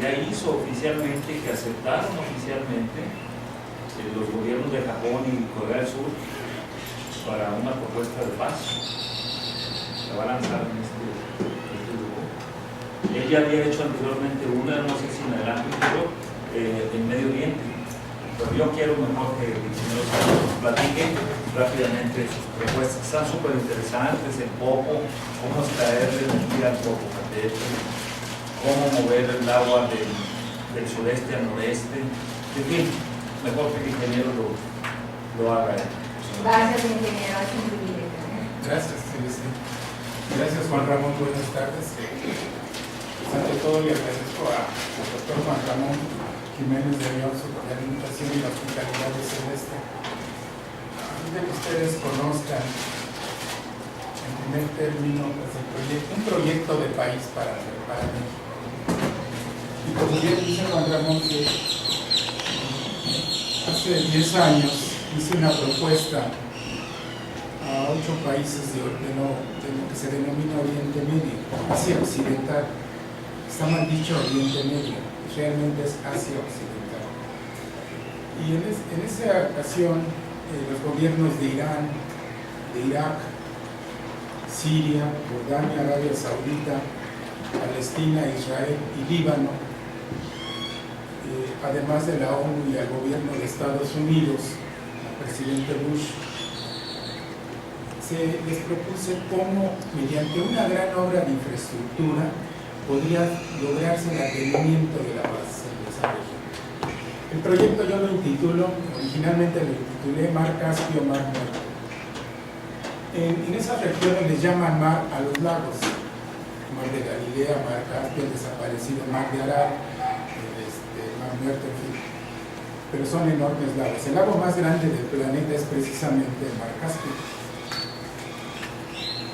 ya hizo oficialmente, que aceptaron oficialmente los gobiernos de Japón y Corea del Sur para una propuesta de paz. Se va a lanzar en este grupo. Él ya había hecho anteriormente una, no sé si en el ámbito en Medio Oriente, pero yo quiero mejor que el señor nos platique rápidamente sus propuestas. Están súper interesantes, el poco, cómo extraerle energía al poco, cómo mover el agua del sureste al noreste, en fin, mejor que el ingeniero lo haga. Gracias, ingeniero, es un privilegio. Gracias, sí. Gracias, Juan Ramón, buenas tardes. Ante todo le agradezco al doctor Juan Ramón Jiménez de Rioso por la invitación y la hospitalidad de Celeste. Antes de que ustedes conozcan, en primer término, pues un proyecto de país para México. Y como bien dice Juan Ramón, que hace 10 años hice una propuesta a 8 países de lo que se denomina Oriente Medio, Asia Occidental. Está mal dicho Oriente Medio, realmente es Asia Occidental. Y en esa ocasión, los gobiernos de Irán, de Irak, Siria, Jordania, Arabia Saudita, Palestina, Israel y Líbano, además de la ONU y el gobierno de Estados Unidos, el presidente Bush, les propuse cómo, mediante una gran obra de infraestructura, podría lograrse el advenimiento de la paz en esa región. El proyecto yo lo intitulo, originalmente lo intitulé Mar Caspio, Mar Muerto. En esas regiones les llaman mar a los lagos, Mar de Galilea, Mar Caspio, el desaparecido Mar de Aral, Mar Muerto, en fin. Pero son enormes lagos. El lago más grande del planeta es precisamente el Mar Caspio.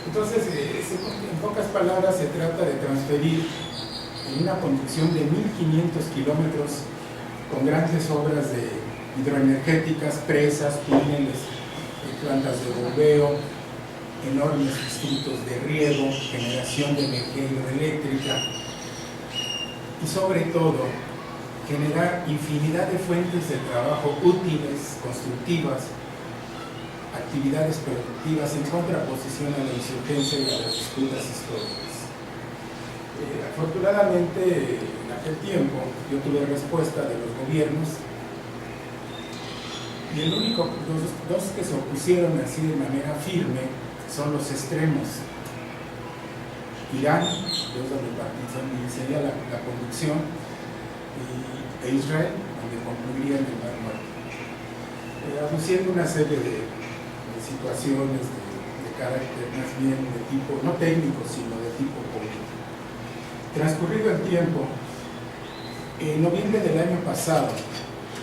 Entonces, en pocas palabras, se trata de transferir en una conducción de 1.500 kilómetros con grandes obras de hidroenergéticas, presas, túneles, plantas de bombeo, enormes distritos de riego, generación de energía hidroeléctrica y sobre todo generar infinidad de fuentes de trabajo útiles, constructivas, actividades productivas en contraposición a la insurgencia y a las disputas históricas. Afortunadamente, en aquel tiempo, yo tuve respuesta de los gobiernos y el único, dos que se opusieron así de manera firme son los extremos. Irán, que es donde iniciaría la conducción, e Israel, donde concluiría en el Mar Muerto, aduciendo una serie de situaciones de carácter más bien de tipo, no técnico, sino de tipo político. Transcurrido el tiempo, en noviembre del año pasado,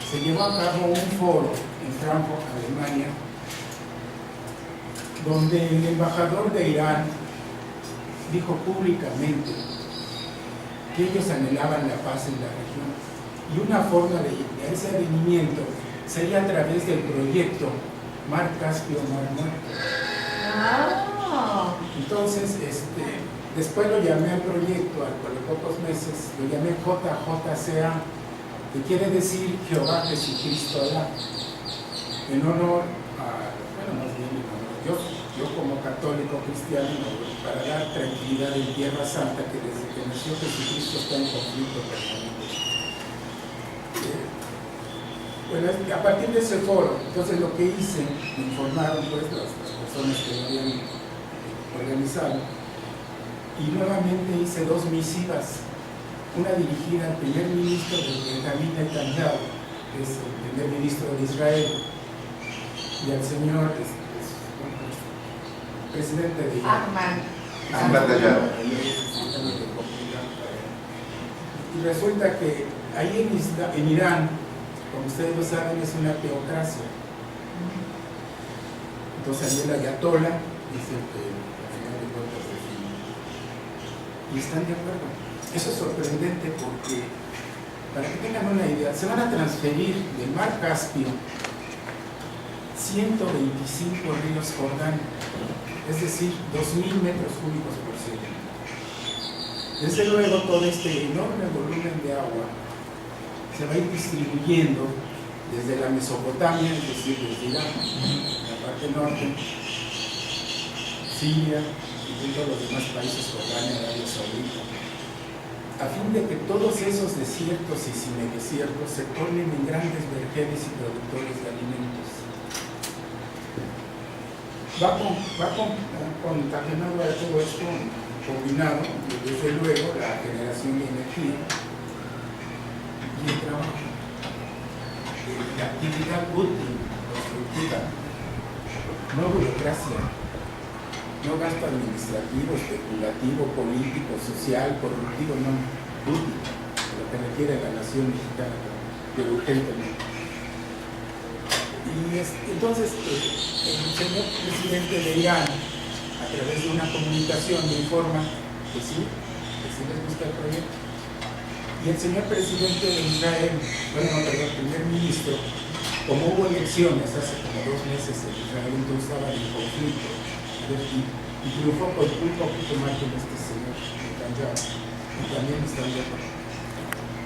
se llevó a cabo un foro en Frankfurt, Alemania, donde el embajador de Irán dijo públicamente que ellos anhelaban la paz en la región y una forma de ese advenimiento sería a través del proyecto Mar Caspio, Mar Muerto. Entonces, después lo llamé al proyecto, a los pocos meses, lo llamé JJCA, que quiere decir Jehová Jesucristo Alá, en honor a, bueno, más bien en honor, yo como católico cristiano, para dar tranquilidad en Tierra Santa, que desde que nació Jesucristo está en conflicto permanente. Bueno, a partir de ese foro, entonces lo que hice, me informaron pues las personas que lo habían organizado, y nuevamente hice 2 misivas, una dirigida al primer ministro de Benjamín Netanyahu, que es el primer ministro de Israel, y al señor presidente de Ahmad Dayal. Y resulta que ahí en Irán, como ustedes lo saben, es una teocracia. Entonces ahí el ayatollah dice que al final de cuentas define. Y están de acuerdo. Eso es sorprendente porque, para que tengan una idea, se van a transferir del Mar Caspio 125 ríos Jordán, es decir, 2.000 metros cúbicos por segundo. Desde luego, todo este enorme volumen de agua se va a ir distribuyendo desde la Mesopotamia, es decir, desde Irak, la parte norte, Siria y todos los demás países, Jordania, Arabia Saudita, a fin de que todos esos desiertos y semidesiertos se tornen en grandes vergeles y productores de alimentos. Va contaminado a todo esto combinado, y desde luego la generación de energía y el trabajo, la actividad útil, constructiva, no burocracia, no gasto administrativo, especulativo, político, social, corruptivo, no, útil, lo que requiere la nación mexicana, pero urgentemente. Y entonces el señor presidente de Irán, a través de una comunicación, me informa que sí les gusta el proyecto. Y el señor presidente de Israel, el primer ministro, como hubo elecciones hace como 2 meses en Israel, entonces estaba en conflicto, y triunfó con un poquito más que este señor Netanyahu, y también están de acuerdo.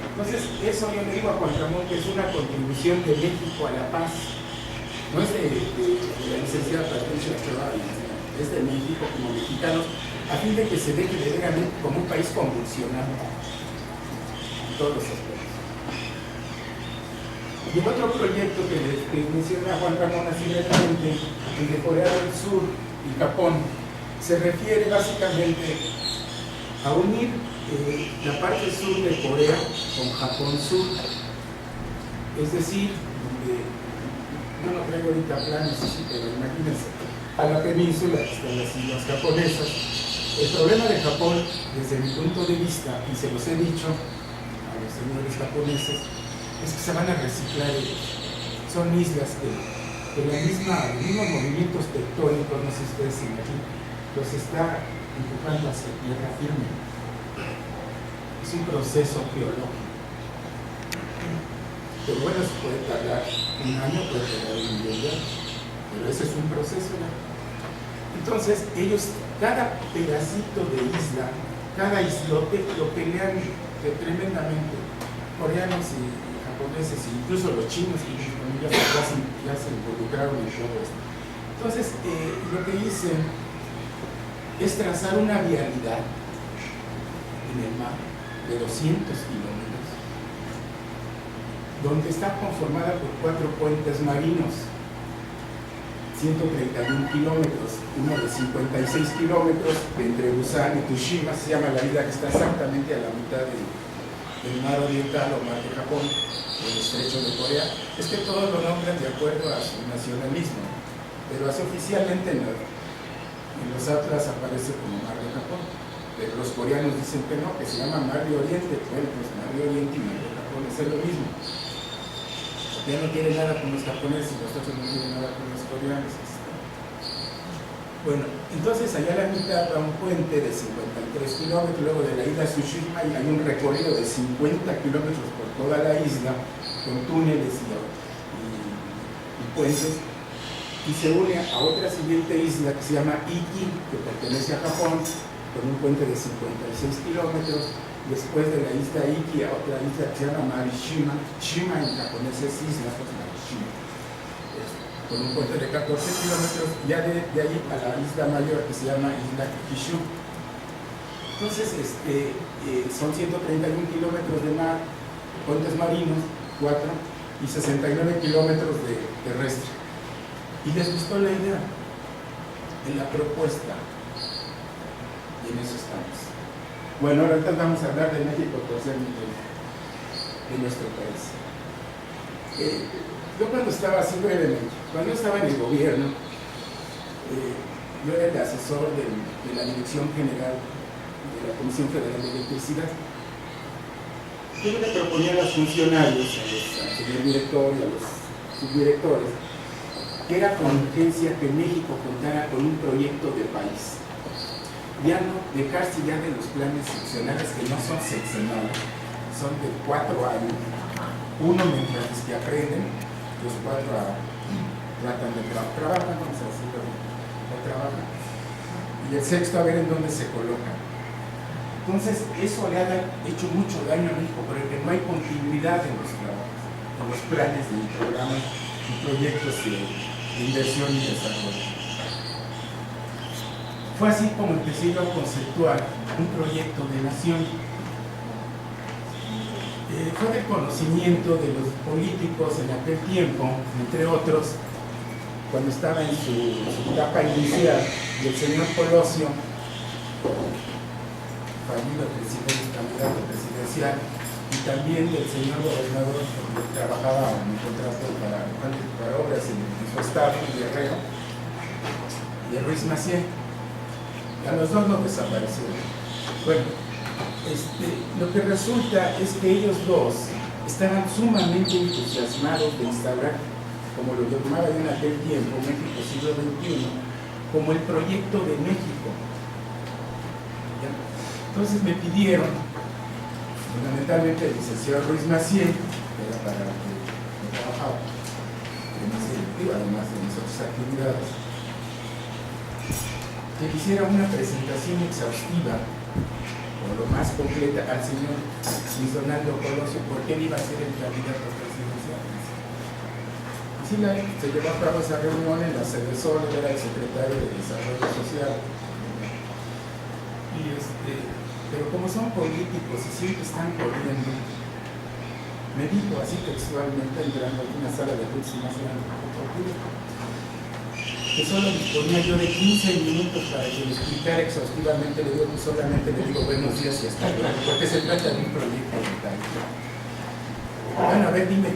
Entonces, eso yo le digo a Juan Ramón que es una contribución de México a la paz. No es de la licenciada Patricia Chavarri, es de México como mexicanos, a fin de que se deje de ver a México como un país convulsionado en todos los aspectos. Y el otro proyecto que menciona Juan Ramón así brevemente, el de Corea del Sur y Japón, se refiere básicamente a unir la parte sur de Corea con Japón Sur, es decir, no lo traigo ahorita planes, pero imagínense, a la península que están las islas japonesas. El problema de Japón, desde mi punto de vista, y se los he dicho a los señores japoneses, es que se van a reciclar ellos. Son islas que los mismos movimientos tectónicos, no sé si ustedes se imaginan, los está empujando hacia tierra firme. Es un proceso geológico. Pero bueno, se puede tardar 1 año, puede tardar 1 millón de años, pero ese es un proceso, ¿no? Entonces, ellos, cada pedacito de isla, cada islote, lo pelean tremendamente. Coreanos y japoneses, e incluso los chinos, que ya se involucraron en todo esto. Entonces, lo que dicen es trazar una vialidad en el mar de 200 kilómetros, donde está conformada por 4 puentes marinos, 131 kilómetros, uno de 56 kilómetros entre Busan y Tsushima, se llama la isla que está exactamente a la mitad del mar oriental o mar de Japón, el estrecho de Corea. Es que todos lo nombran de acuerdo a su nacionalismo, pero así oficialmente en los atlas aparece como mar de Japón, pero los coreanos dicen que no, que se llama mar de Oriente. Bueno, pues mar de Oriente y mar de Japón es lo mismo. Ya no quiere nada con los japoneses y nosotros no quieren nada con los coreanos. Bueno, entonces allá a la mitad va un puente de 53 kilómetros, luego de la isla Tsushima hay un recorrido de 50 kilómetros por toda la isla, con túneles y puentes, y se une a otra siguiente isla que se llama Iki, que pertenece a Japón, con un puente de 56 kilómetros. Después de la isla Iki a otra isla que se llama Marishima. Shima en japonés es isla, pues Marishima, con un puente de 14 kilómetros, ya de ahí a la isla mayor que se llama Isla Kishu. Entonces, son 131 kilómetros de mar, puentes marinos, 4, y 69 kilómetros de terrestre. Y les gustó la idea, en la propuesta, y en eso estamos. Bueno, ahorita vamos a hablar de México por ser de nuestro país. Yo cuando estaba, así brevemente, cuando yo estaba en el gobierno, yo era el asesor de la Dirección General de la Comisión Federal de Electricidad. Yo le proponía a los funcionarios, al señor director y a los subdirectores, que era con urgencia que México contara con un proyecto de país. Ya no dejarse ya de los planes seccionales, que no son seccionales, son de 4 años, uno mientras que aprenden, los 4 tratan de trabajar, vamos a decirlo, o trabajan, y el sexto a ver en dónde se colocan. Entonces, eso le ha hecho mucho daño a México, porque no hay continuidad en los trabajos, en los planes de programas y proyectos de inversión y desarrollo. Fue así como empecé yo a conceptuar un proyecto de nación. Fue del conocimiento de los políticos en aquel tiempo, entre otros, cuando estaba en su etapa inicial, del señor Colosio, fallido candidato presidencial, y también del señor gobernador, que trabajaba en un contrato para obras en su estado, en Guerrero, de Ruiz Massieu. A los dos no desaparecieron. Bueno, lo que resulta es que ellos dos estaban sumamente entusiasmados de instaurar, como lo llamaba en aquel tiempo, México siglo XXI, como el proyecto de México. ¿Ya? Entonces me pidieron, fundamentalmente el licenciado Ruiz Massieu, que era para el que trabajaba, además de mis otras actividades, que hiciera una presentación exhaustiva, o lo más completa, al señor Luis Donaldo Colosio, porque él iba a ser el candidato presidencial. Así se llevó a cabo esa reunión en la sede Sol, era el secretario de Desarrollo Social. Pero como son políticos y siempre están corriendo, me dijo así textualmente, entrando en una sala de juicio más grande que solo disponía yo de 15 minutos para que le explicara exhaustivamente. Le digo que solamente le digo buenos días y hasta luego, porque se trata de un proyecto vital. Bueno, a ver, dime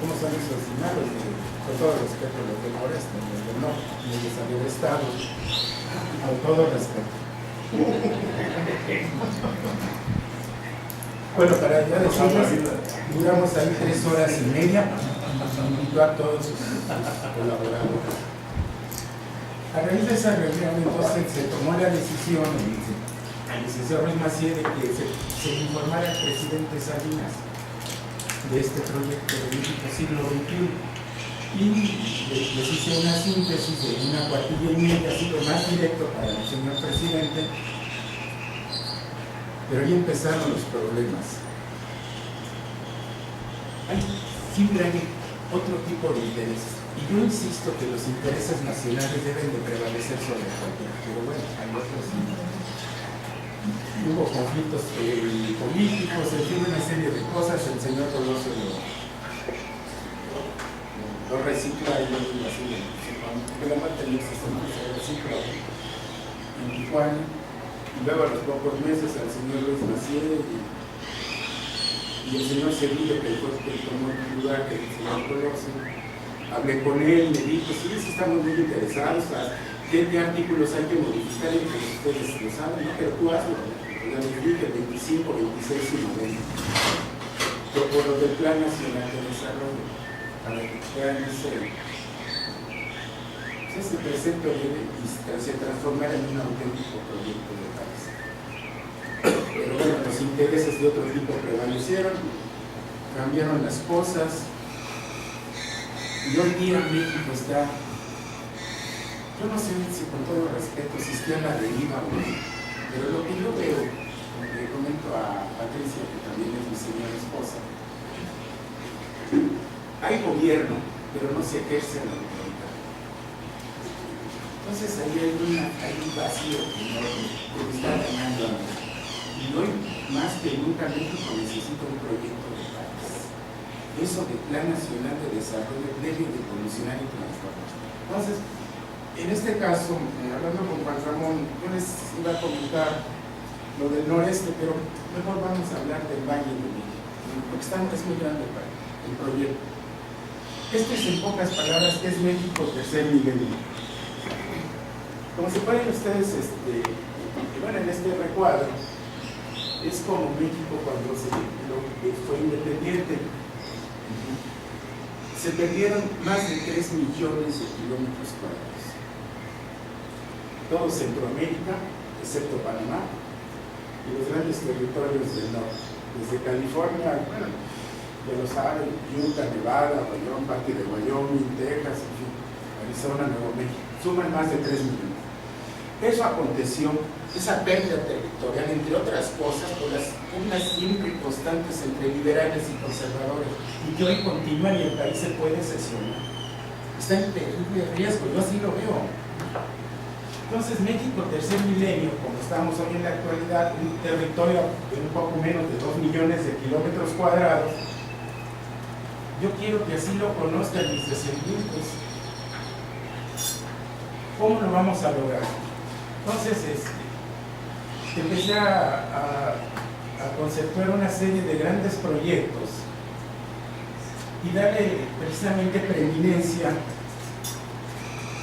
cómo son esos estimados, con todo respeto a los del noreste, los del norte, los de San Diego Estado, con todo respeto. Bueno, para ya decirles, duramos ahí 3 horas y media, invitó a todos sus colaboradores. A raíz de esa reunión, entonces, se tomó la decisión, el licenciado Ruiz Massieu, de que se informara al presidente Salinas de este proyecto de México siglo XXI. Y les hice una síntesis de una cuartilla y media, así lo más directo para el señor presidente. Pero ahí empezaron los problemas. Siempre hay otro tipo de intereses. Y yo insisto que los intereses nacionales deben de prevalecer sobre cualquiera, pero bueno, hay otros. Hubo conflictos políticos, en fin, una serie de cosas. El señor Colosio lo recicla y yo digo así, porque la parte no existe, no se recicla en Tijuana, y luego a los pocos meses al señor Luis Massieu y el señor Cedillo, que fue el que tomó el lugar del señor Colosio. Hablé con él, me dijo, sí, estamos muy interesados, ¿qué artículos hay que modificar? Y que ustedes lo saben, ¿no? Pero tú hazlo. Ya les dije, 25, 26 y 90. Pero por lo del Plan Nacional de Desarrollo, para que puedan ser, ese presente se transformará en un auténtico proyecto de país. Pero bueno, los intereses de otro tipo prevalecieron, cambiaron las cosas. Y hoy día México está, yo no sé si con todo respeto, si está en la deriva o no, pero lo que yo veo, como le comento a Patricia, que también es mi señora esposa, hay gobierno, pero no se ejerce en la autoridad. Entonces ahí hay un vacío que está dañando a México. Y hoy, más que nunca, México necesita un proyecto de país. Eso de Plan Nacional de Desarrollo debe de evolucionar y transformar. Entonces, en este caso, hablando con Juan Ramón, yo les iba a comentar lo del noreste, pero mejor vamos a hablar del Valle de México, porque es muy grande el proyecto. Esto es, en pocas palabras, que es México tercer nivel. Como se pueden ustedes, bueno, en este recuadro, es como México cuando fue independiente. Se perdieron más de 3 millones de kilómetros cuadrados. Todo Centroamérica, excepto Panamá, y los grandes territorios del norte, desde California, bueno, ya lo saben, Utah, Nevada, parte de Wyoming, Texas, en fin, Arizona, Nuevo México, suman más de 3 millones. Eso aconteció, esa pérdida territorial, entre otras cosas, por las pugnas siempre constantes entre liberales y conservadores, y que hoy continúan y el país se puede sesionar. Está en terrible riesgo, yo así lo veo. Entonces, México, tercer milenio, como estamos hoy en la actualidad, un territorio de un poco menos de 2 millones de kilómetros cuadrados, yo quiero que así lo conozcan mis descendientes. ¿Cómo lo vamos a lograr? Entonces, empecé a conceptuar una serie de grandes proyectos y darle precisamente preeminencia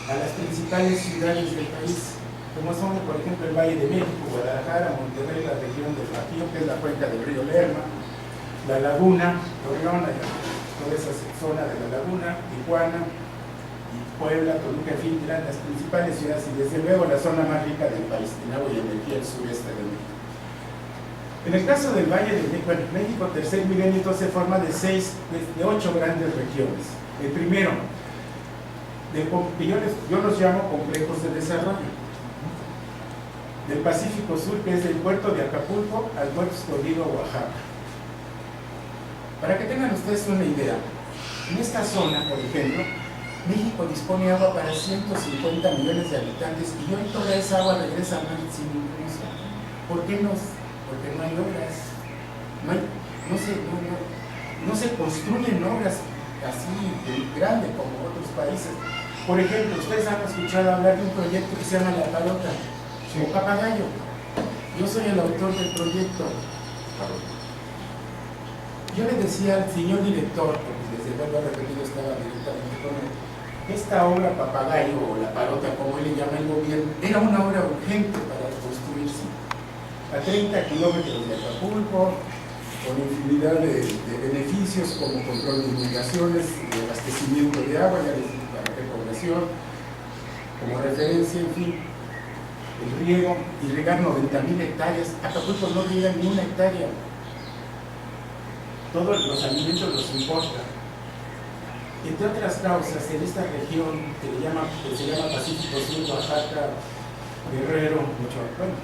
a las principales ciudades del país, como son, por ejemplo, el Valle de México, Guadalajara, Monterrey, la región del Bajío, que es la cuenca del río Lerma, la Laguna, Torreón, toda esa zona de la Laguna, Tijuana, Puebla, Toluca, en fin, eran las principales ciudades y desde luego la zona más rica del país, en agua y energía, el sureste de México. En el caso del Valle de México, México, tercer milenio, entonces se forma de 8 grandes regiones. El primero, yo los llamo complejos de desarrollo. Del Pacífico Sur, que es del puerto de Acapulco al puerto escondido Oaxaca. Para que tengan ustedes una idea, en esta zona, por ejemplo, México dispone de agua para 150 millones de habitantes y hoy toda esa agua regresa a mar sin ningún uso. ¿Por qué no? Porque no hay obras. No se construyen obras así de grande como otros países. Por ejemplo, ustedes han escuchado hablar de un proyecto que se llama La Parota, o Papagayo. Yo soy el autor del proyecto. Yo le decía al señor director, porque desde luego he repetido, estaba directamente con él, esta obra Papagayo, o La Parota, como él le llama el gobierno, era una obra urgente para construirse. A 30 kilómetros de Acapulco, con infinidad de beneficios como control de inundaciones, de abastecimiento de agua, ya les digo, para repoblación, como referencia, en fin, el riego, y regar 90,000 hectáreas. Acapulco no riega ni una hectárea. Todos los alimentos los importa. Entre otras causas, en esta región que se llama Pacífico Sur, Oaxaca, Guerrero, Michoacán,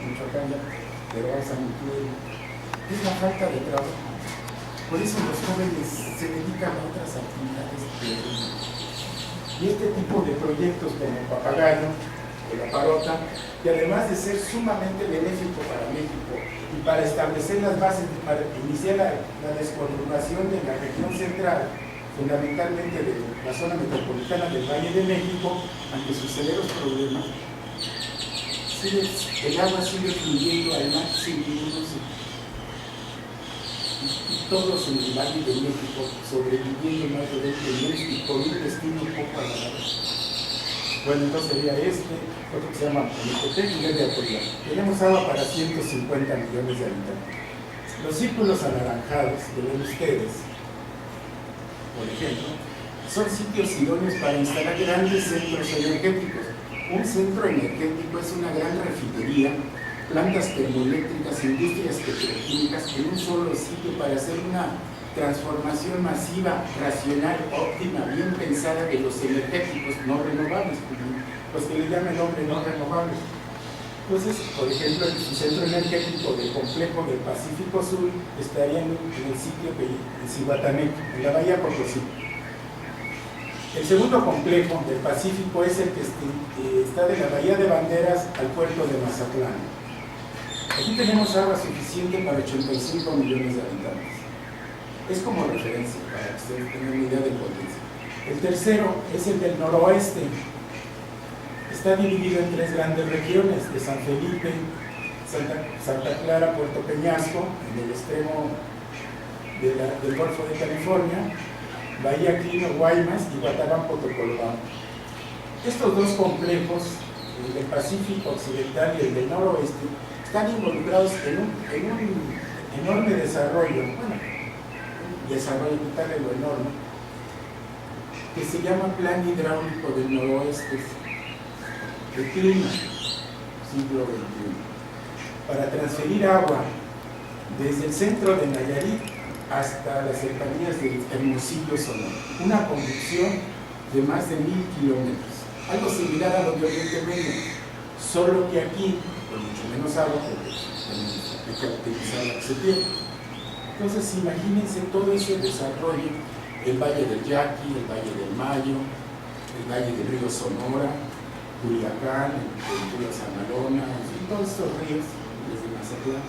pero vamos a incluir, es la falta de trabajo. Por eso los jóvenes se dedican a otras actividades. Y este tipo de proyectos como Papagayo o La Parota, que además de ser sumamente benéfico para México y para establecer las bases, para iniciar la desconurbación de la región central, fundamentalmente de la zona metropolitana del Valle de México, ante sus severos problemas, el agua sigue fluyendo al mar sin ningún uso. Y todos en el Valle de México sobreviviendo más de 20 años y con un destino poco agradable. Bueno, entonces sería otro que se llama Mecotec y de Atoyac. Tenemos agua para 150 millones de habitantes. Los círculos anaranjados que ven ustedes, por ejemplo, son sitios idóneos para instalar grandes centros energéticos. Un centro energético es una gran refinería, plantas termoeléctricas, industrias petroquímicas en un solo sitio para hacer una transformación masiva, racional, óptima, bien pensada de los energéticos no renovables, los que le llaman nombre no renovables. Entonces, por ejemplo, el centro energético del complejo del Pacífico Sur estaría en el sitio de Zihuatanejo, en la Bahía Potosí. El segundo complejo del Pacífico es el que está de la Bahía de Banderas al puerto de Mazatlán. Aquí tenemos agua suficiente para 85 millones de habitantes. Es como referencia para que ustedes tengan una idea del potencial. El tercero es el del noroeste. Está dividido en 3 grandes regiones, de San Felipe, Santa Clara, Puerto Peñasco, en el extremo del Golfo de California, Bahía Clino, Guaymas y Guatabampo, Tocolobampo. Estos 2 complejos, el del Pacífico Occidental y el del Noroeste, están involucrados en un enorme desarrollo, quitarle lo enorme, que se llama Plan Hidráulico del Noroeste, de clima, siglo XXI, para transferir agua desde el centro de Nayarit hasta las cercanías de Hermosillo, Sonora. Una conducción de más de 1000 kilómetros, algo similar a lo de Oriente Medio, solo que aquí, con mucho menos agua, porque hay que utilizar la que se tiene. Entonces, imagínense todo ese desarrollo, el Valle del Yaqui, el Valle del Mayo, el Valle del Río Sonora, Culiacán, el río Sanalona, y todos estos ríos, desde Mazatlán,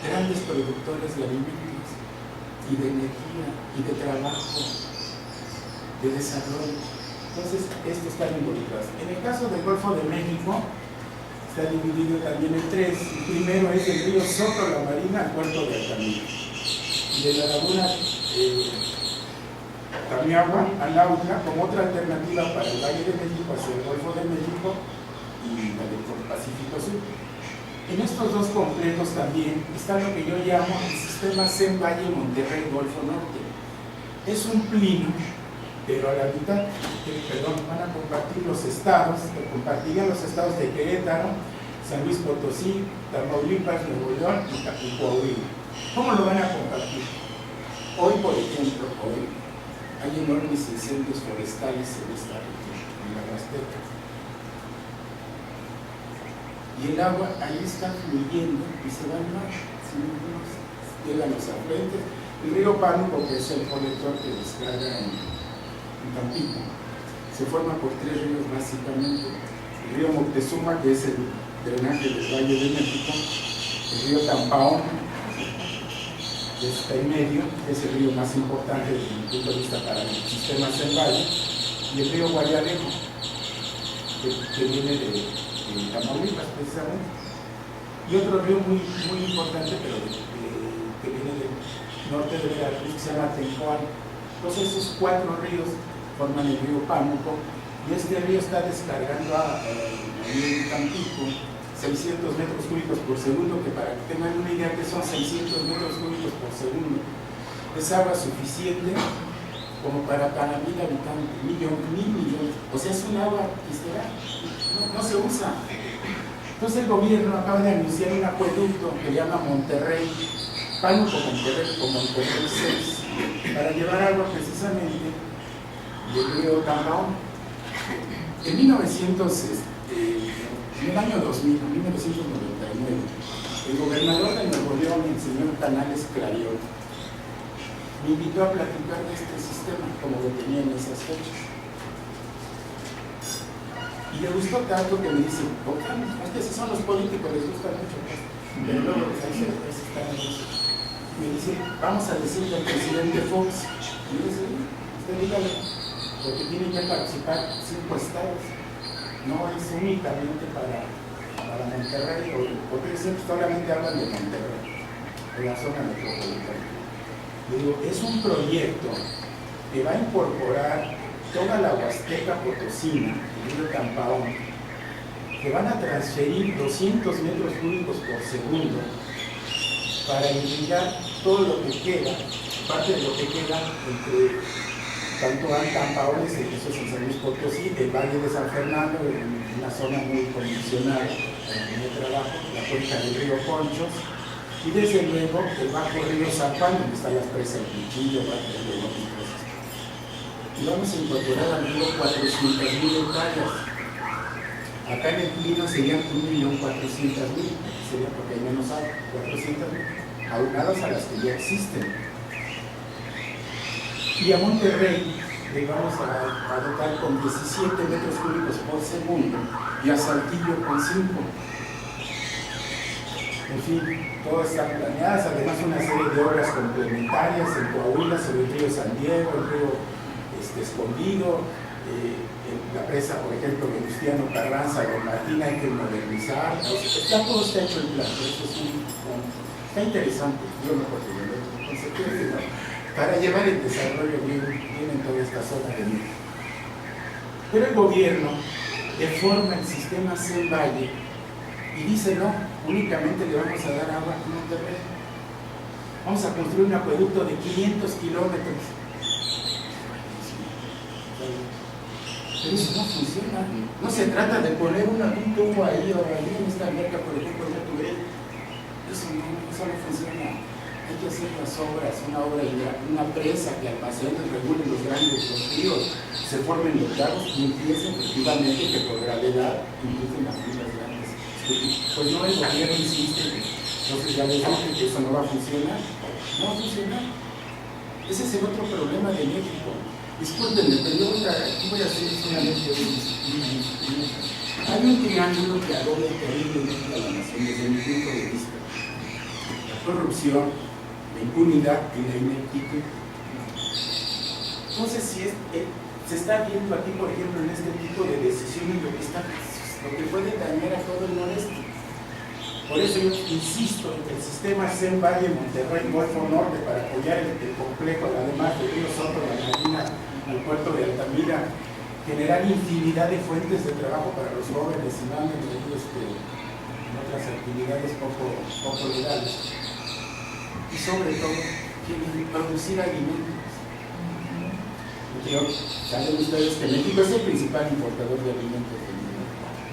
grandes productores de alimentos y de energía y de trabajo, de desarrollo. Entonces, estos están involucrados. En el caso del Golfo de México, está dividido también en tres. El primero es el río Soto, la Marina, al puerto de Altamira. Y de la laguna Tamiagua al Autla, como otra alternativa para el Valle de México hacia el Golfo de México y la del Pacífico Sur. En estos dos complejos también está lo que yo llamo el sistema CEN Valle Monterrey Golfo Norte. Es un plino, pero a la mitad, van a compartir los estados, compartirían los estados de Querétaro, San Luis Potosí, Tamaulipas, Nuevo León y Coahuila. ¿Cómo lo van a compartir? Hoy, por ejemplo, hay enormes incendios forestales en esta región, en la Huasteca. Y el agua ahí está fluyendo y se va al mar, llegan los afluentes. El río Pánuco, que es el colector que descarga en Tampico, se forma por tres ríos básicamente: el río Moctezuma, que es el drenaje del Valle de México; el río Tampaón, que está en medio, que es el río más importante desde mi punto de vista para el sistema CEN Valle; y el río Guayadejo, que viene de Tamaulipas precisamente; y otro río muy importante, pero que viene del norte de Veracruz, que se llama Tencoal. Entonces esos cuatro ríos forman el río Pánuco, y este río está descargando a Tampico 600 metros cúbicos por segundo, que para que tengan una idea que son 600 metros cúbicos por segundo, es agua suficiente como para 1000 habitantes, mil millones. O sea, es un agua que no se usa. Entonces el gobierno acaba de anunciar un acueducto que llama Monterrey, Pánuco Monterrey o Monterrey 6, para llevar agua precisamente del río Tampaón. En el año 2000, 1999, el gobernador de Nuevo León, el señor Canales Clarion, me invitó a platicar de este sistema, como lo tenía en esas fechas. Y le gustó tanto que me dice: es que si son los políticos, les gusta mucho, pero luego me dice: vamos a decirle al presidente Fox. Y yo le dice: usted dígale, porque tienen que participar 5 estados, no es únicamente para Monterrey, porque solamente hablan de Monterrey, de la zona metropolitana. Le digo: es un proyecto que va a incorporar toda la Huasteca Potosina, el río Tampaón, que van a transferir 200 metros cúbicos por segundo para irrigar todo lo que queda, parte de lo que queda entre tanto Tampaón, eso es en San Luis Potosí, el Valle de San Fernando, en una zona muy condicionada en el trabajo, la cuenca del río Conchos, y desde luego el bajo río San Juan, donde están las presas del Cuchillo, y vamos a incorporar al río 400.000 hectáreas. Acá en el Plino serían 1.400.000, sería porque hay menos agua, 400.000, aunadas a las que ya existen. Y a Monterrey le vamos a dotar con 17 metros cúbicos por segundo, y a Saltillo con 5. En fin, todas están planeadas, además una serie de obras complementarias en Coahuila sobre el río San Diego, el río Escondido, la presa, por ejemplo, Venustiano Carranza, Don Martín, hay que modernizar. Ya todo está hecho en plan, eso está interesante. Yo me acuerdo de eso. Para llevar el desarrollo bien en toda esta zona de México. Pero el gobierno deforma el sistema CEN Valle y dice: no, únicamente le vamos a dar agua a Monterrey. Vamos a construir un acueducto de 500 kilómetros. Pero eso no funciona. No se trata de poner un tubo ahí o ahí en esta alberca, por ejemplo, de Tubel. Eso no funciona. hay que hacer las obras, una presa que almacene, regule los grandes ríos, se formen los lagos y empiecen efectivamente que por gravedad inducen las islas grandes. Pues no, el gobierno insiste, entonces ya les dije que eso no va a funcionar. No va a funcionar. Ese es el otro problema de México. Discúlpenme, pero yo voy a hacer solamente hay un triángulo que adobla terriblemente a la nación desde mi punto de vista: la corrupción, la impunidad y la ineptitud. Entonces, si se está viendo aquí, por ejemplo, en este tipo de decisiones lo que puede dañar a todo el noreste. Por eso yo insisto en que el sistema CEN Valle Monterrey Golfo Norte para apoyar el complejo, además del río Soto, la Marina, al puerto de Altamira, generar infinidad de fuentes de trabajo para los jóvenes y no anden en otras actividades poco legales. Y sobre todo, producir alimentos. Saben ustedes que México es el principal importador de alimentos del mundo.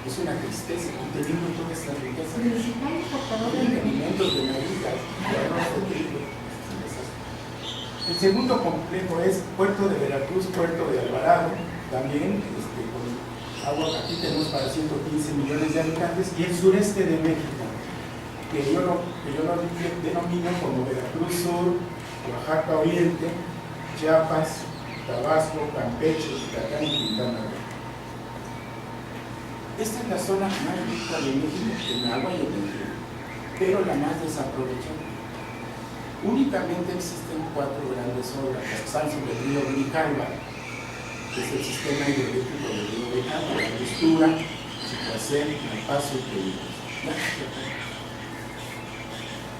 Es una tristeza, teniendo toda esta riqueza. Principal importador de alimentos de maritas, de arroz, de trigo. El segundo complejo es Puerto de Veracruz, Puerto de Alvarado, también con agua. Aquí tenemos para 115 millones de habitantes, y el sureste de México, que yo lo denomino como Veracruz Sur, Oaxaca Oriente, Chiapas, Tabasco, Campeche, Yucatán y Quintana Roo. Esta es la zona más rica de México en agua y en energía, pero la más desaprovechada. Únicamente existen 4 grandes obras que están sobre el río Grijalva, que es el sistema hidroeléctrico del río Grijalva: la Angostura, Chicoacén, El Paso y Pedritos.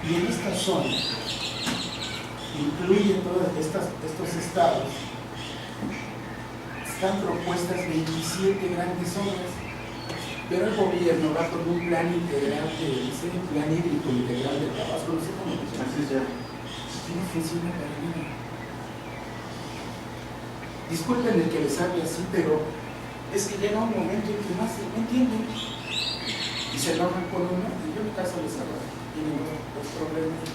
Y en esta zona incluye todos estos estados. Están propuestas 27 grandes obras, pero el gobierno va con un plan integral, plan hídrico integral de Tabasco, no sé cómo se llama. No funciona para nada. Disculpen el que les hable así, pero es que llega un momento en que no entienden y se enojan con uno, y yo en caso les hablo, tienen los problemas.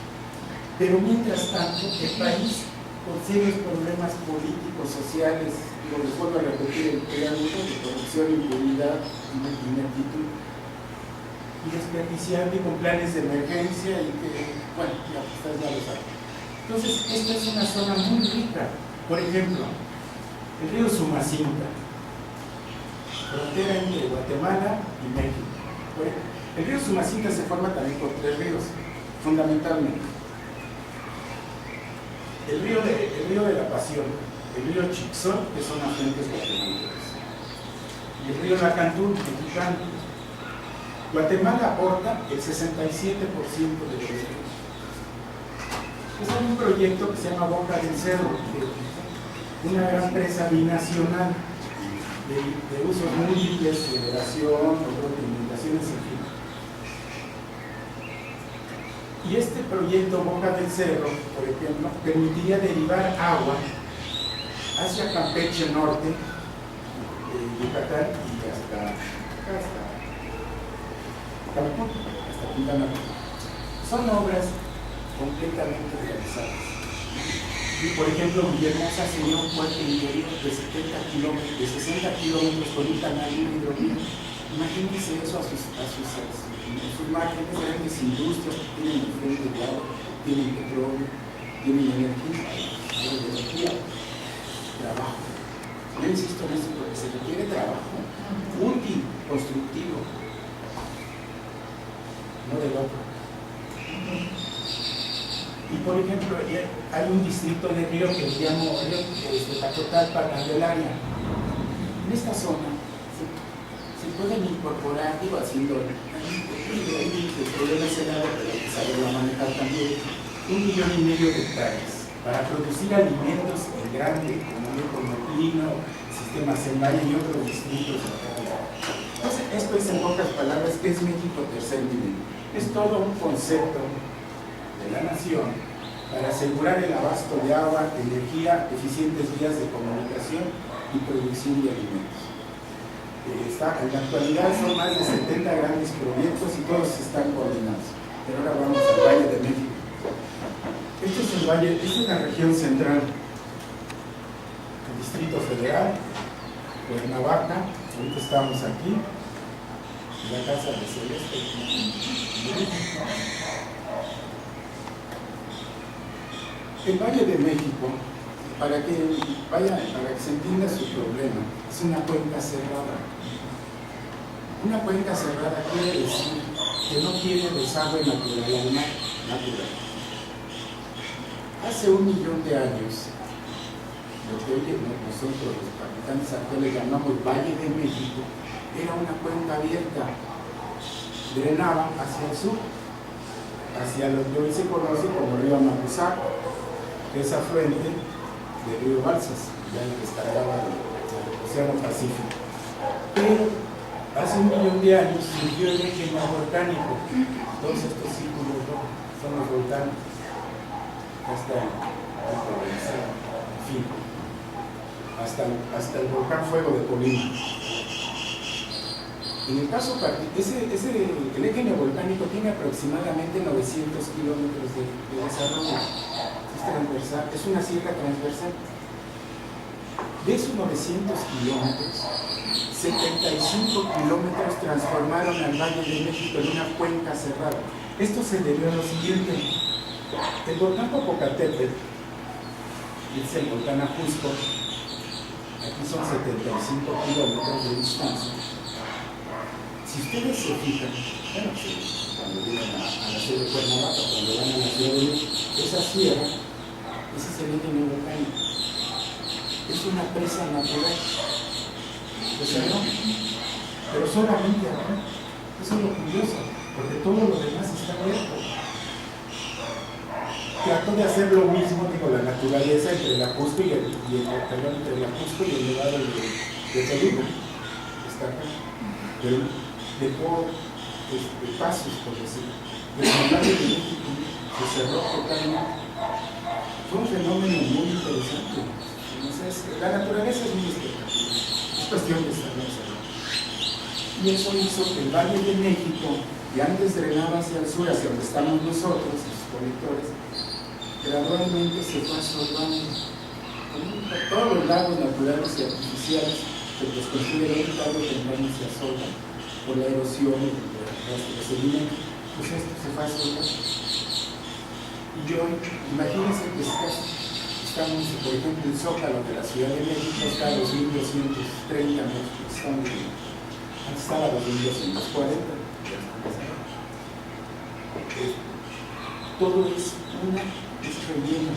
Pero mientras tanto, el país, con serios problemas políticos, sociales, les vuelvo a repetir el triángulo de corrupción, impunidad y ineptitud, y desperdiciable con planes de emergencia y que, bueno, ya ustedes ya lo saben. Entonces, esta es una zona muy rica. Por ejemplo, el río Sumacinta, frontera entre Guatemala y México. El río Sumacinta se forma también por 3 ríos, fundamentalmente. El río de la Pasión, el río Chixón, que son afluentes guatemaltecos, y el río Lacantún, mexicano. Guatemala aporta el 67% de los ríos. Hay un proyecto que se llama Boca del Cerro, una gran presa binacional de usos múltiples, generación, alimentaciones, en fin. Y este proyecto Boca del Cerro, por ejemplo, permitiría derivar agua hacia Campeche Norte, Yucatán y hasta Cancún, hasta Quintana Roo. Son obras completamente realizadas. Y por ejemplo, Villahermosa sería un puerto interior de 60 kilómetros con un canal de hidrovía. Imagínense eso a sus márgenes, grandes industrias que tienen enfrente de agua, tienen petróleo, tienen energía, trabajo. Yo insisto en esto porque se requiere trabajo útil, constructivo, no del otro. Y por ejemplo, hay un distrito de río que se llama Tacotalpa, Candelaria. En esta zona se pueden incorporar, haciendo el problema es el agua, pero hay que saberlo manejar también, 1,5 millones de hectáreas para producir alimentos en grande, como Pino, Sistema CEN Valle y otros distritos. Entonces, esto es en pocas palabras, ¿qué es México tercer nivel? Es todo un concepto de la nación para asegurar el abasto de agua, energía, eficientes vías de comunicación y producción de alimentos. En la actualidad son más de 70 grandes proyectos y todos están coordinados. Pero ahora vamos al Valle de México. Este es el valle, esta es la región central, el Distrito Federal, Cuernavaca. Ahorita estamos aquí, en la casa de Celeste. El Valle de México, para que se entienda su problema, es una cuenca cerrada. Una cuenca cerrada quiere decir que no tiene desagüe natural. Hace 1 millón de años, lo que hoy nosotros los habitantes actuales llamamos Valle de México, era una cuenca abierta, drenaba hacia el sur, hacia lo que hoy se conoce como río Amacuzac, que es afluente del río Balsas, ya que descargaba del Océano Pacífico. Pero hace 1 millón de años surgió el eje volcánico. Todos estos círculos son los volcanes. Hasta el volcán Fuego de Colima. En el caso el eje neovolcánico tiene aproximadamente 900 kilómetros de desarrollo. Es transversal, es una sierra transversal. De esos 900 kilómetros, 75 kilómetros transformaron al Valle de México en una cuenca cerrada. Esto se debió a lo siguiente. El volcán Popocatépetl, es el volcán Ajusco, aquí son 75 kilómetros de distancia. Si ustedes se fijan, bueno, cuando llegan a la ciudad de Cuernavaca, cuando van a la ciudad de México, esa sierra, ese es el eje neovolcánico. Es una presa natural. O sea, no, pero solamente acá. Eso es lo curioso, porque todo lo demás está abierto. Trato de hacer lo mismo, la naturaleza entre el Ajusco y el Nevado de Toluca. Está acá. Pero dejó pasos, por decirlo. El Valle de México se cerró totalmente. Fue un fenómeno muy interesante. Entonces, la naturaleza es muy espectacular. Es cuestión de estarlo cerrado. Y eso hizo que el Valle de México, que antes drenaba hacia el sur, hacia donde estamos nosotros, los colectores, gradualmente se fue absorbando. Todos los lagos naturales y artificiales que los construyen tarde o temprano se absorban por la erosión y por los sedimentos. Pues esto se fue absorbando. Y hoy, imagínense que estamos, por ejemplo, el Zócalo de la Ciudad de México está a 2.230 metros. Antes estaba a 2.240. Todo es relleno.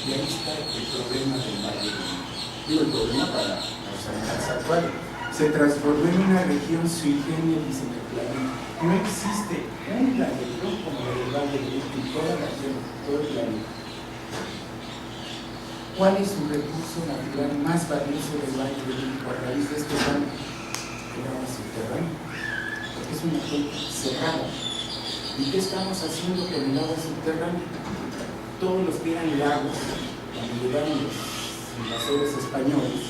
Y ahí está el problema del Valle de México. Digo, el problema para los habitantes actuales. Se transformó en una región sui generis en el planeta. No existe una región como la del Valle de México en toda la región, todo el planeta. ¿Cuál es su recurso natural más valioso del Valle de México a raíz de este valle? El agua subterránea, porque es una cuenca cerrada. ¿Y qué estamos haciendo con el agua subterránea? Todos los que eran lagos, cuando llegaron los invasores españoles,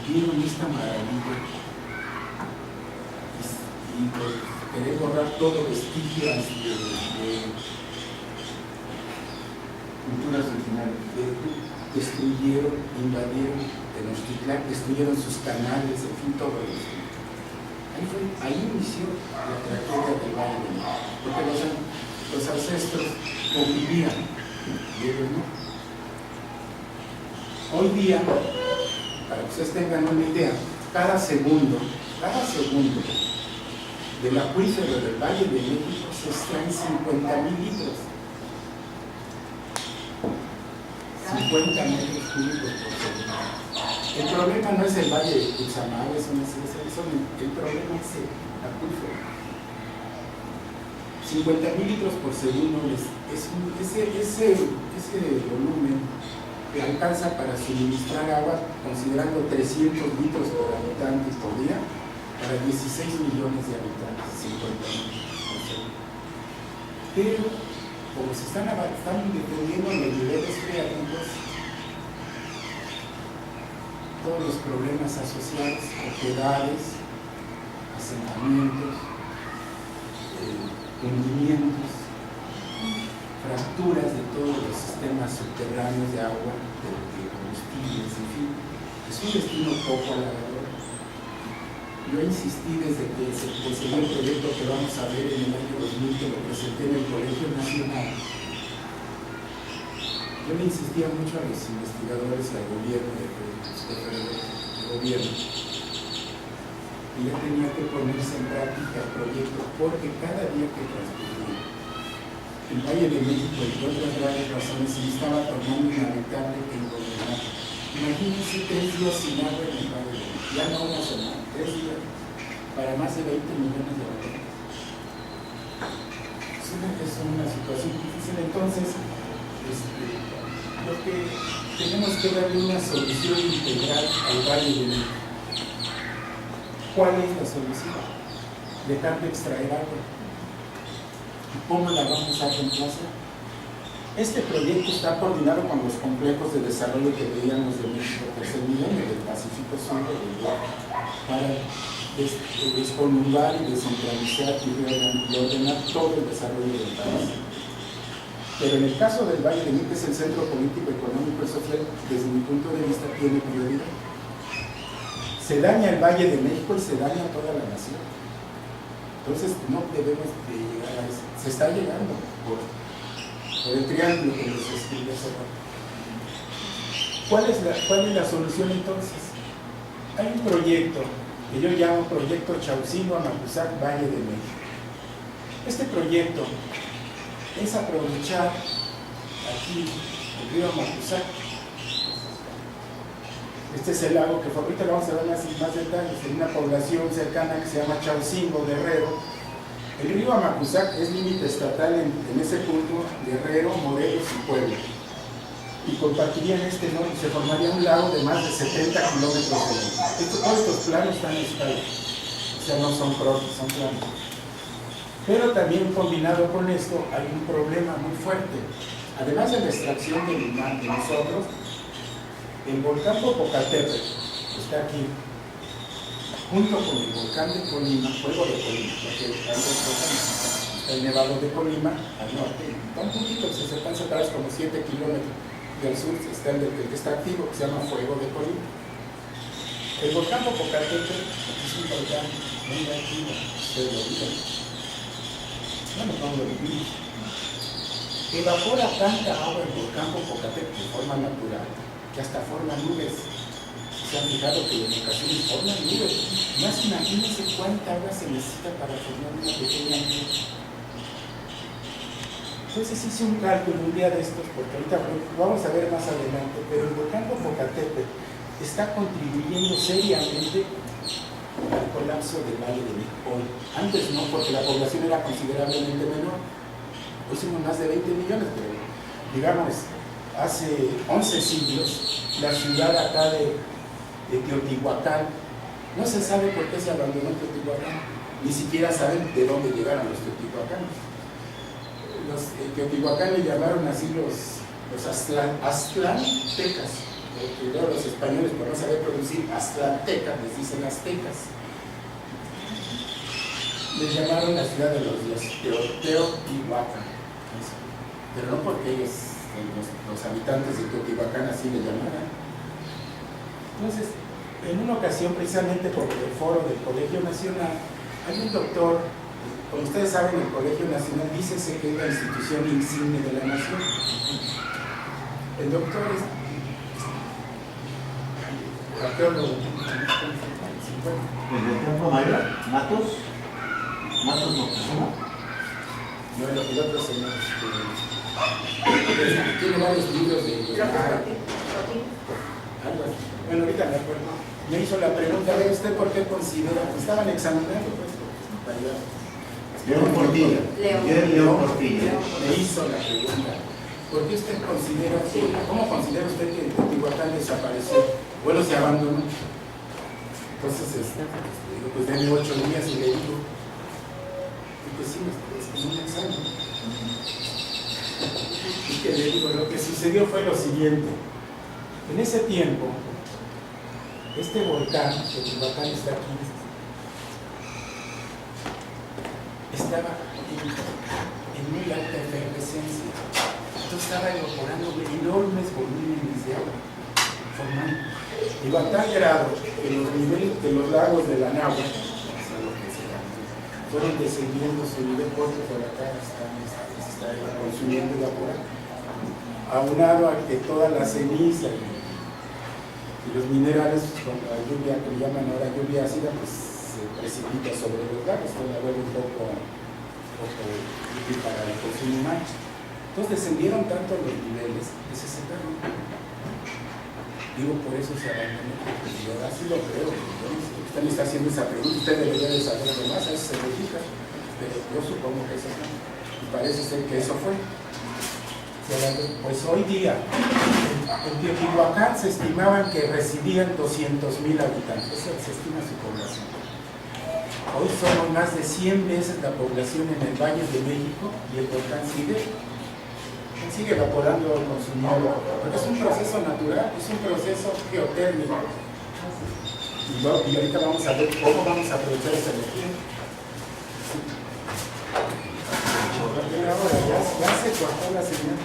vieron esta maravilla y por querer borrar todo vestigio de culturas originales, destruyeron, invadieron Tenochtitlán, destruyeron sus canales, en fin, todo eso. Ahí inició la tragedia del Valle de México, porque los ancestros convivían y ellos no. Hoy día, para que ustedes tengan una idea, cada segundo del acuífero del Valle de México se extraen 50,000 litros. 50 metros cúbicos por segundo. El problema no es el Valle de Cutzamala, el problema es el acuífero. 50,000 litros por segundo ese volumen que alcanza para suministrar agua, considerando 300 litros por habitante por día, para 16 millones de habitantes, 50,000 por segundo. Pero, como se están defendiendo los niveles creativos, todos los problemas asociados, propiedades, asentamientos, hundimientos, fracturas de todos los sistemas subterráneos de agua, de combustibles, en fin. Es un destino poco halagador. Yo insistí desde que se concedió el proyecto que vamos a ver en el año 2000, que lo presenté en el Colegio Nacional. Yo le insistía mucho a los investigadores y al gobierno de gobierno, y ya tenía que ponerse en práctica el proyecto, porque cada día que transcurría el Valle de México, entre otras graves razones, se estaba tornando inhabitable e ingobernable. Imagínense 3 días sin agua en el Valle de México, ya no una semana, 3 días, para más de 20 millones de habitantes. Es una situación difícil. Entonces, lo que tenemos que darle una solución integral al Valle de México. ¿Cuál es la solución? Dejar de extraer agua. ¿Y cómo la vamos a reemplazar? Este proyecto está coordinado con los complejos de desarrollo que veíamos de México Tercer Milenio, del Pacífico Sur, para desconurbar y descentralizar y ordenar todo el desarrollo del país. Pero en el caso del Valle de México, que es el centro político, económico y social, desde mi punto de vista, tiene prioridad. Se daña el Valle de México y se daña toda la nación. Entonces no debemos de llegar a eso. Se está llegando por el triángulo que les escribí hace rato. ¿Cuál es la solución entonces? Hay un proyecto que yo llamo Proyecto Chaucingo-Amacuzac Valle de México. Este proyecto es aprovechar aquí el río Amacuzac. Este es el lago que ahorita lo vamos a ver más detalles, en una población cercana que se llama Chaucingo, Guerrero. El río Amacuzac es límite estatal en ese punto, Guerrero, Morelos y Puebla. Y compartirían se formaría un lago de más de 70 kilómetros de longitud. Todos estos planos están estables, o sea, no son croquis, son planos. Pero también combinado con esto hay un problema muy fuerte. Además de la extracción del mar de nosotros, el volcán Popocatépetl está aquí, junto con el volcán de Colima, Fuego de Colima, porque está el Nevado de Colima al norte, un poquito que se están separados como 7 kilómetros. Del sur está el que está activo, que se llama Fuego de Colima. El volcán Popocatépetl es un volcán muy activo, pero no lo vivimos. Evapora tanta agua el volcán Popocatépetl de forma natural que hasta forma nubes. Se han fijado que en ocasiones forman nubes. Más imagínense cuánta agua se necesita para formar una pequeña nube. Entonces hice un cálculo un día de estos, porque ahorita vamos a ver más adelante, pero el volcán Popocatépetl está contribuyendo seriamente al colapso del Valle de México hoy. Antes no, porque la población era considerablemente menor. Hoy somos más de 20 millones, pero digamos, hace 11 siglos, la ciudad acá de Teotihuacán, no se sabe por qué se abandonó Teotihuacán, ni siquiera saben de dónde llegaron los teotihuacanos. Teotihuacán le llamaron así los aztlantecas, porque luego los españoles, por no saber producir aztlantecas, les dicen aztecas. Les llamaron la ciudad de los dioses, Teotihuacán, pero no porque ellos, los habitantes de Teotihuacán, así le llamaran. Entonces, en una ocasión, precisamente por el foro del Colegio Nacional, hay un doctor. Como ustedes saben, el Colegio Nacional dice que es la institución insigne de la nación. El doctor es arqueólogo. ¿El del Campo Mayor? ¿Matos? ¿Matos Moctezuma? No, el otro señor. Tiene varios libros de algo así. Bueno, ahorita me acuerdo. Me hizo la pregunta, ¿ve usted por qué considera? Estaban examinando, pues, León Portilla. León Portilla. Me hizo la pregunta. ¿Por qué usted considera, cómo considera usted que Teotihuacán desapareció? Bueno, se abandonó. Entonces, digo, pues denme 8 días y le digo. Y pues sí, es un examen. Y que le digo, lo que sucedió fue lo siguiente. En ese tiempo, este volcán, Teotihuacán está aquí, estaba en muy alta efervescencia. Entonces estaba evaporando enormes volúmenes de agua, formando. Digo, a tal grado que los niveles de los lagos de la Nahua, fueron descendiendo su nivel porque por acá está consumiendo evaporando. Aunado a que toda la ceniza y los minerales, con la lluvia que llaman ahora lluvia ácida, pues se precipita sobre los lagos, esto la vuelve un poco útil para el consumo humano. Entonces descendieron tanto los niveles que se secaron. Digo, por eso se abandonó. Y ahora sí lo creo. Usted me está haciendo esa pregunta, usted debería de saber lo más, a eso se dedica. Pero yo supongo que eso fue. Y parece ser que eso fue. Pues hoy día, en Teotihuacán se estimaban que residían 200,000 habitantes. Eso se estima su población. Hoy somos más de 100 veces la población en el Valle de México y el volcán sigue evaporando, consumiendo, porque es un proceso natural, es un proceso geotérmico. Y ahorita vamos a ver cómo vamos a aprovechar esa energía. Ahora ya se cortó la señal.